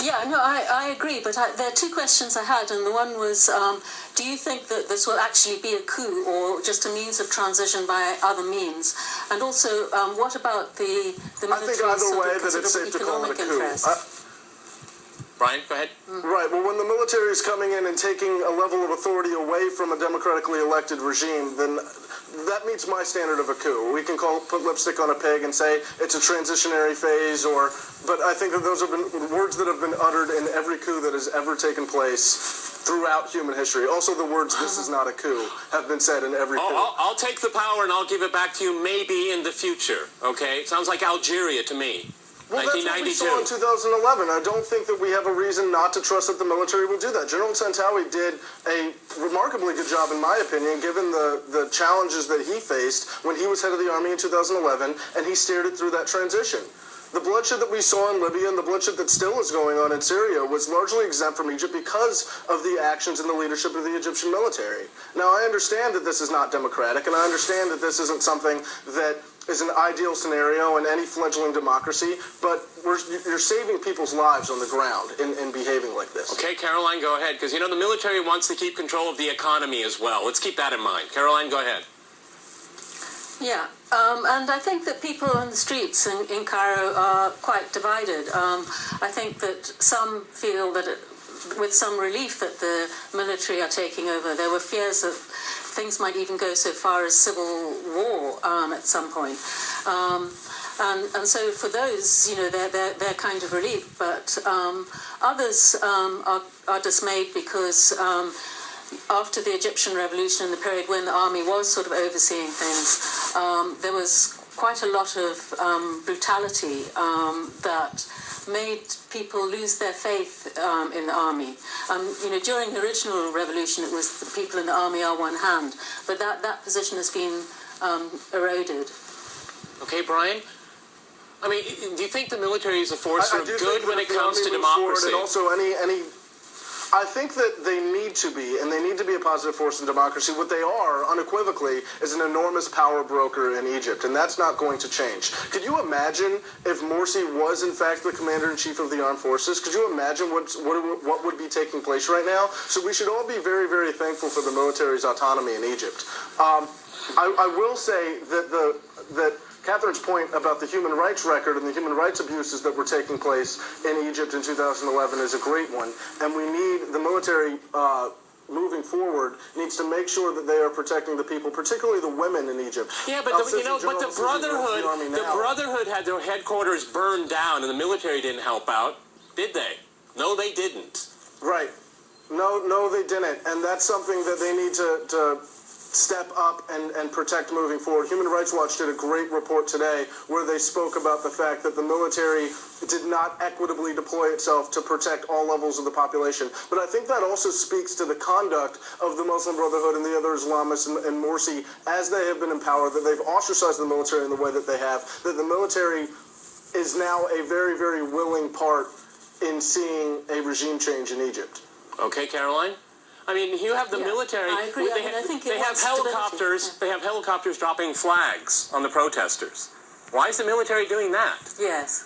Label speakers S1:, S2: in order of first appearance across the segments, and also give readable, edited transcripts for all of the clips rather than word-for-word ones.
S1: Yeah, no, I agree, but there are two questions I had, and the one was, do you think that this will actually be a coup or just a means of transition by other means? And also, what about the military sort of economic interest?
S2: Brian, go ahead.
S3: Right. Well, when the military is coming in and taking a level of authority away from a democratically elected regime, then that meets my standard of a coup. We can put lipstick on a pig and say it's a transitionary phase, but I think that those have been words that have been uttered in every coup that has ever taken place throughout human history. Also, the words "this is not a coup" have been said in every coup.
S2: I'll take the power and I'll give it back to you maybe in the future. Okay? Sounds like Algeria to me.
S3: Well, that's what we saw in 2011. I don't think that we have a reason not to trust that the military will do that. General Tantawi did a remarkably good job, in my opinion, given the challenges that he faced when he was head of the army in 2011, and he steered it through that transition. The bloodshed that we saw in Libya and the bloodshed that still is going on in Syria was largely exempt from Egypt because of the actions and the leadership of the Egyptian military. Now, I understand that this is not democratic, and I understand that this isn't something that is an ideal scenario in any fledgling democracy, but you're saving people's lives on the ground in behaving like this.
S2: Okay, Caroline, go ahead, because, you know, the military wants to keep control of the economy as well. Let's keep that in mind. Caroline, go ahead.
S1: Yeah, and I think that people on the streets in Cairo are quite divided. I think that some feel that with some relief that the military are taking over. There were fears that things might even go so far as civil war at some point. And so for those, you know, they're kind of relief, but others are dismayed because after the Egyptian revolution, the period when the army was sort of overseeing things, there was quite a lot of brutality that made people lose their faith in the army. You know, during the original revolution, it was the people in the army are one hand, but that position has been eroded.
S2: Okay, Brian? I mean, do you think the military is a force for good when it comes to democracy?
S3: And also I think that they need to be, and they need to be a positive force in democracy. What they are, unequivocally, is an enormous power broker in Egypt, and that's not going to change. Could you imagine if Morsi was, in fact, the commander-in-chief of the armed forces? Could you imagine what would be taking place right now? So we should all be very, very thankful for the military's autonomy in Egypt. I will say that Catherine's point about the human rights record and the human rights abuses that were taking place in Egypt in 2011 is a great one. And we need the military, moving forward, needs to make sure that they are protecting the people, particularly the women in Egypt.
S2: Yeah, but the Brotherhood had their headquarters burned down, and the military didn't help out, did they? No, they didn't.
S3: Right. No, they didn't. And that's something that they need to step up and protect moving forward. Human Rights Watch did a great report today where they spoke about the fact that the military did not equitably deploy itself to protect all levels of the population. But I think that also speaks to the conduct of the Muslim Brotherhood and the other Islamists and Morsi as they have been in power, that they've ostracized the military in the way that they have, that the military is now a very, very willing part in seeing a regime change in Egypt.
S2: Okay, Caroline? I mean, you have the military.
S1: I agree.
S2: They have helicopters. They have helicopters dropping flags on the protesters. Why is the military doing that?
S1: Yes.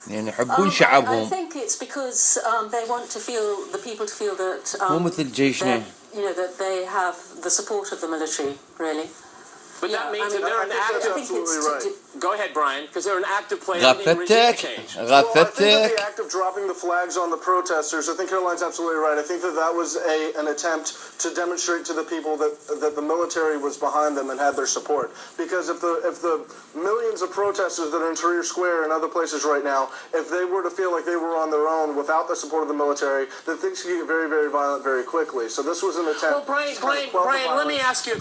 S4: يعني يحبون شعبهم.
S1: I think it's because they want to feel the people to feel that
S4: مو مثل جيشنا.
S1: You know, that they have the support of the military, really.
S2: But that means that they're an active.
S3: Absolutely right.
S2: Go ahead, Brian, because they're an active player in regime change.
S3: Well, I think that the act of dropping the flags on the protesters, I think Caroline's absolutely right. I think that was an attempt to demonstrate to the people that the military was behind them and had their support. Because if the millions of protesters that are in Tahrir Square and other places right now, if they were to feel like they were on their own without the support of the military, then things could get very, very violent very quickly. So this was an attempt.
S2: Well, Brian, let me ask you a